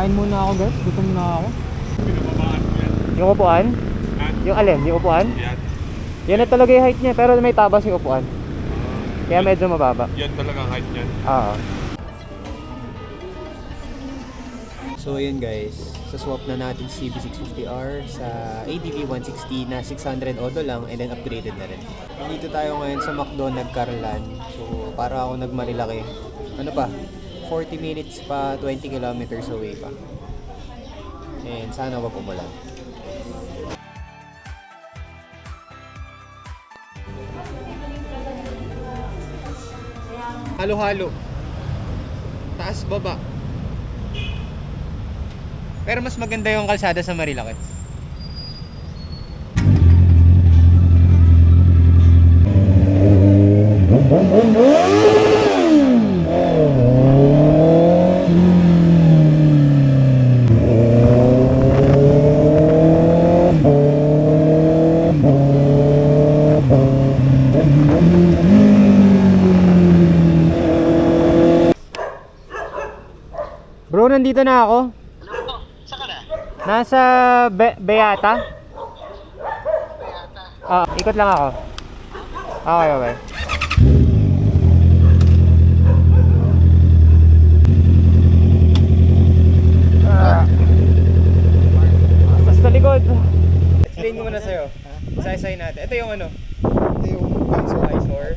Kain muna ako guys, gutom na ako. Pinababaan ko yan. Yung upuan? Ha? Yung alin? Yung upuan? Yan. Yan na talaga yung height niya, pero may tabas yung upuan. Kaya medyo mababa. Yan talagang height niyan. Oo. So yun guys, sa swap na natin CB650R sa ADV 160 na 600 odo lang and then upgraded na rin. Dito tayo ngayon sa McDo nagkarlan. So para ako nagmarilaki. Ano pa? 40 minutes pa, 20 kilometers away pa. And sana wag umulan. Halo-halo. Taas baba. Pero mas maganda yung kalsada sa Marilaki. Bro, nandito na ako. Nasa Beata. Ikot lang ako. Okay, okay. Sa likod. Explain ko muna sa'yo. Isa-isay natin. Ito yung ano? Ito yung Visor.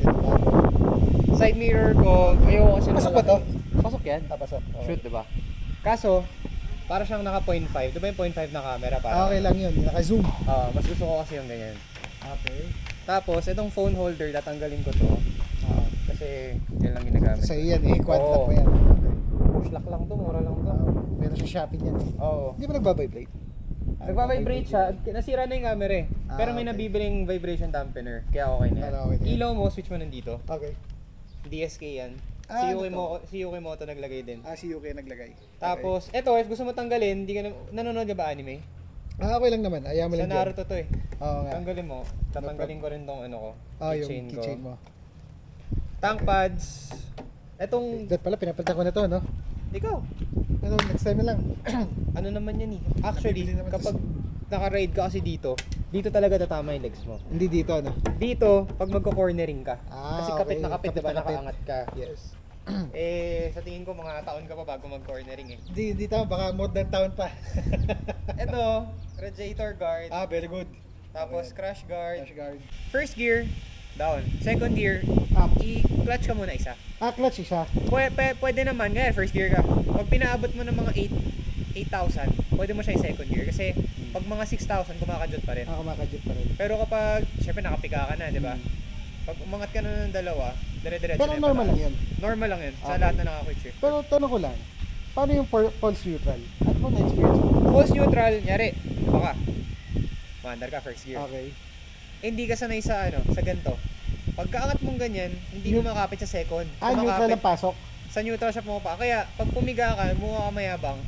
Side mirror ko. Ayoko kasi Pasok ba to? Pasok yan. Pasok. Shoot, diba? Kaso, para siyang naka 0.5. Diba yung 0.5 na camera? Para Okay lang yun, naka-zoom. mas gusto ko kasi yung ganyan. Okay. Tapos, itong phone holder, tatanggalin ko to. Kasi, yan lang ginagamit. Sa'yo yan eh, quad lock Oo. mo yan. Okay. Push lock lang to, mura lang to. Meron siya shopping yan eh. Oo. Hindi ba nagbabibrate? Nagpa-vibrate siya. Nasira na yung camera eh. Pero may okay. nabibiling vibration dampener. Kaya okay na yan. Okay na yan. Ilaw mo, switch mo nandito. Okay. DSK yan. Ano Si Yuki Moto naglagay din. Si UK naglagay. Tapos, eto, if gusto mo tanggalin, hindi ka na, nanonood ka ba anime? Okay lang naman, ayaw mo Sa lang dyan. Naruto to eh. Oo nga. Tanggalin mo. Tatanggalin ko rin tong ano ko. Yung keychain mo. Tank pads. Etong, That pala, pinapalitan ko na to, no? ikaw. Pero next time na lang. Ano naman yan eh. Actually, Nabibili naman kapag naka-ride ka kasi dito talaga tatama yung legs mo. Hindi dito, no? Dito, pag magko-cornering ka. Kasi kapit okay. na kapit, diba, na kapit. nakaangat ka. Yes. Sa tingin ko mga taon ka pa bago mag-cornering eh. Hindi tama, baka more than town pa. Ito, radiator guard. Very good. Tapos crash guard. Crash guard. First gear, down. Second gear, Up. i-clutch ka muna isa. Clutch isa. Pwede naman, ngayon first gear ka. Pag pinaabot mo ng mga 8,000, pwede mo siya i-second gear. Kasi pag mga 6,000, kumakadjot pa rin. Kumakadjut pa rin. Pero kapag, syempre nakapika ka na, di ba? Pag umangat ka na ng dalawa, dire-diretso Pero na yung normal pataas. lang yan. Normal lang yun, sa Okay. lahat na naka-quick shift. Pero tanong ko lang, paano yung pulse neutral? Ano bang na-experience mo? Pulse neutral, nyari, baka, maandar ka first gear. Okay. Hindi ka sanay sa sa ganito. Pagkaangat mong ganyan, hindi mo makapit sa second. Neutral Kumakapit ang pasok. sa neutral siya pumapa. Kaya pag pumiga ka, mukha ka mayabang.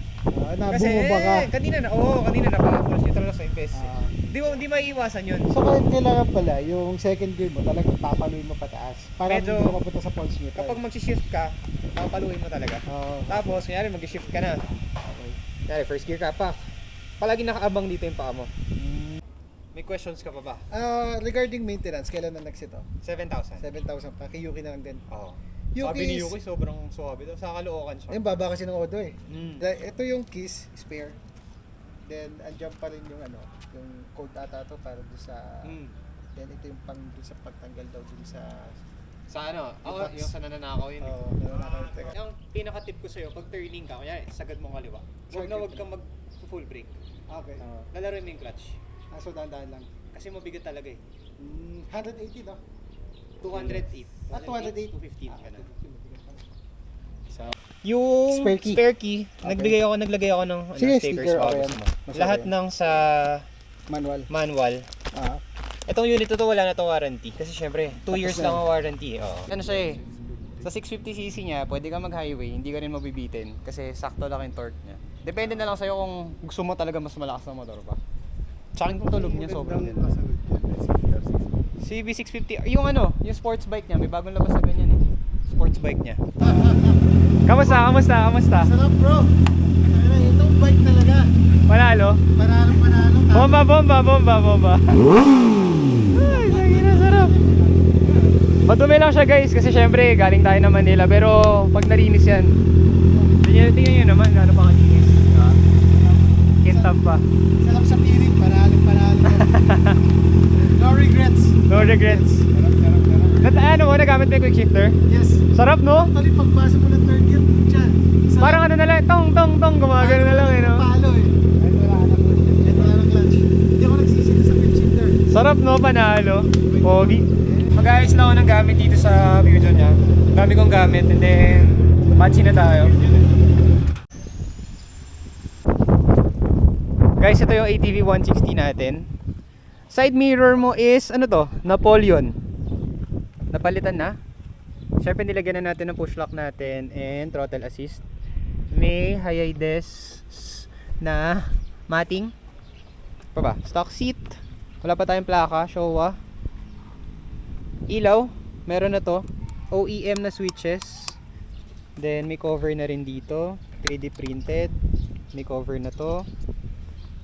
Kasi, bumaba ka. kanina na pa false neutral sa impes. Ah. Di maiiwasan yun. So kahit kailangan pala, yung second gear mo talagang papaluin mo pataas. Para Medyo- hindi ka mapunta sa pulse neutral. Kapag mag-shift ka, papaluin mo talaga. Oo. Tapos, kunyari mag-shift ka na. Kunyari, first gear ka pa. Palagi nakaabang dito yung paa mo. May questions ka pa ba? Regarding maintenance, kailan na next ito? 7,000. 7,000 pa. Kay Yuki na lang din. Oo. Yuki Sabi ni is- Yuki, sobrang suwabe daw. Sa Caloocan siya. Yung baba kasi ng Odo eh. Mm. Ito yung keys, spare. Then, andyan pa rin yung yung code ata to para doon sa... Mm. Then, ito yung pang doon sa pagtanggal daw doon sa... Sa ano? box. Yung sa nananakaw yun. Oo, nananakalimutan. Ang pinaka-tip ko sa'yo, pag turning ka, kunyari, sagad mong kaliwa. Huwag kang mag-full brake. Okay. Lalaroin mo yung clutch. So, dahan-dahan lang. Kasi mabigat talaga eh. 180 no? 208. 208. 215 ka na. Yung Spare key. naglagay ako ng Sige, stickers sticker, baka okay gusto yan. mo. Masaya Lahat yan. ng sa Manual. manual. Itong unit to wala na tong warranty. Kasi syempre, 2 years na lang ang warranty. Oo. Ano siya eh, sa 650cc niya, pwede ka mag-highway, hindi ka rin mabibitin. Kasi sakto lang yung torque niya. Depende na lang sa'yo kung gusto mo talaga mas malakas na motor pa. Sa akin kung tulog niya, sobrang din. CB650, yung yung sports bike niya, may bagong labas na ganyan eh. Sports bike niya. Kamusta? Sarap bro! Ito talaga. Panalo. Panalo. Bomba, bomba, bomba, bomba. Ay, lagi na sarap. Madumi lang siya guys kasi syempre galing tayo ng Manila pero pag nalinis yan. Tingnan nyo naman gaano pa kalinis. Kintab pa. Sarap sa piling. Panalo. No regrets. No regrets. Ano mo, nagamit mo yung quick shifter? Yes. Sarap no? Actually, pagpasok mo ng third gear, dyan. Parang ano na lang, tong, gumagano na lang eh no? Palo eh. Kahit wala ng clutch. Hindi ako nagsisisi sa quick shifter. Sarap no, panalo. Pogi. Mag-ayos lang ako ng gamit dito sa Fusion niya. Dami kong gamit and then matchy na tayo. Guys, ito yung ATV 160 natin. Side mirror mo is ano to? Napoleon. Napalitan na. Siyempre nilagyan na natin ng push lock natin and throttle assist. May Hyundai na mating. Pa ba? Stock seat. Wala pa tayong plaka, Showa. Ilaw, meron na to. OEM na switches. Then may cover na rin dito. 3D printed. May cover na to.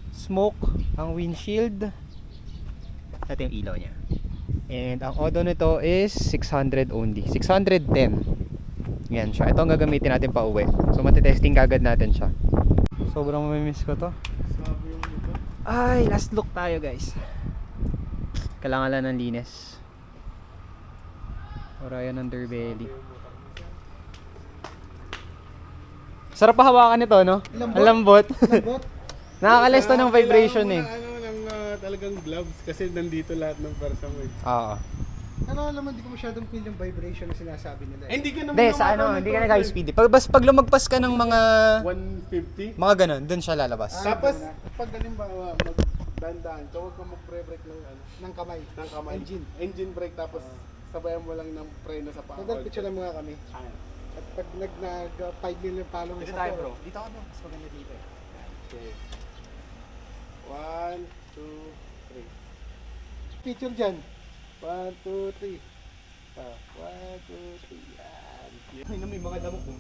Smoke ang windshield. Ito yung ilaw niya. And ang odo nito is 600 only. 610. Yan siya. Ito ang gagamitin natin pa uwi. So matitesting kagad natin siya. Sobrang mamimiss ko to. Ay, last look tayo guys. Kailangan lang ng linis. Orion underbelly. Sarap pa hawakan nito, no? Ang lambot. Nakakalis to ng vibration eh. Talagang gloves kasi nandito lahat ng parsa mo eh. Oo. Ano naman, hindi ko masyadong feel yung vibration na sinasabi nila eh. Hindi ka naman Hindi, sa ano, hindi ka nag-high speed. Pag lumagpas ka ng mga 150. mga ganun, dun siya lalabas. Tapos, pag halimbawa, magdandaan ka, huwag kang mag-pre-brake Ng kamay. ng kamay. Engine brake, tapos sabayan mo lang ng preno sa paa. Nagdal picture lang mga kami. At pag nag 5 million followers Dito tayo, bro. Dito ka, bro. Mas maganda dito eh. Okay. 1, 2, 3. Picture dyan. 1, 2, 3. 1, 2, 3. Yan. Ay, may mga lamok mo.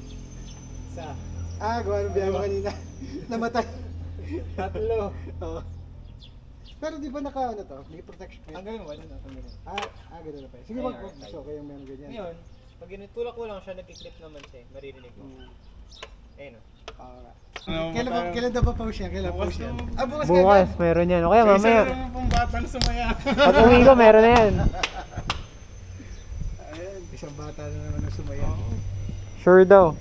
Isa. Gawa ng biyahe mo kanina. Namatay. Tatlo. Oo. Pero di ba naka ano to? May protection. Ang ganun, wala na. Ang ganun. Ganun na pa. Sige, Ay, wag alright. gusto ko yung meron ganyan. Ngayon, pag tinulak ko lang siya, nagki-clip naman siya. Maririnig mo. Ayun o. Kailan daw pa pause yan? Kailan pause yan? Bukas Bukas, meron yan. O kaya mamaya. Isa naman pong batang sumaya. Pag uwi ko, meron na yan. Ayan, isang bata na naman ang sumaya. Sure daw.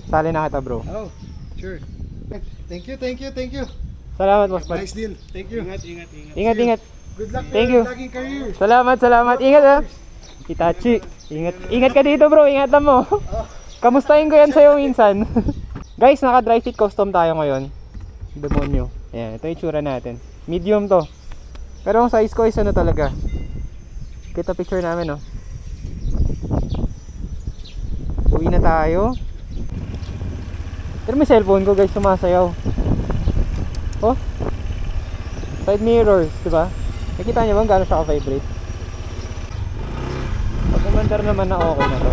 Sali na kita, bro. Oh, sure. Thank you. Salamat, boss. Nice deal. Thank you. Ingat. Good luck Thank to you. your vlogging career. Salamat. Ingat ha. Itachi. Ingat ka dito, bro. Ingatan mo. Kamustahin ko yan sa'yo minsan. Guys, naka dry fit custom tayo ngayon. Demonyo. Ayan, ito yung itsura natin. Medium to. Pero ang size ko is ano talaga. Kita picture namin, no. Uwi na tayo. Pero may cellphone ko, guys, sumasayaw. Oh. Side mirrors, diba? Nakita niyo ba kung gaano siya ka-vibrate? Pag umandar naman na okay na to.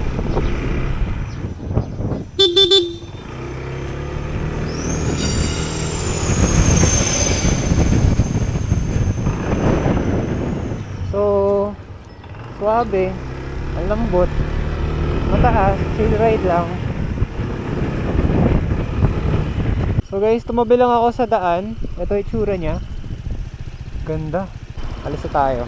So, suabe, ang lambot, mataas, chill ride lang. So guys, tumabi lang ako sa daan. Ito yung itsura niya. Ganda. Alis na tayo.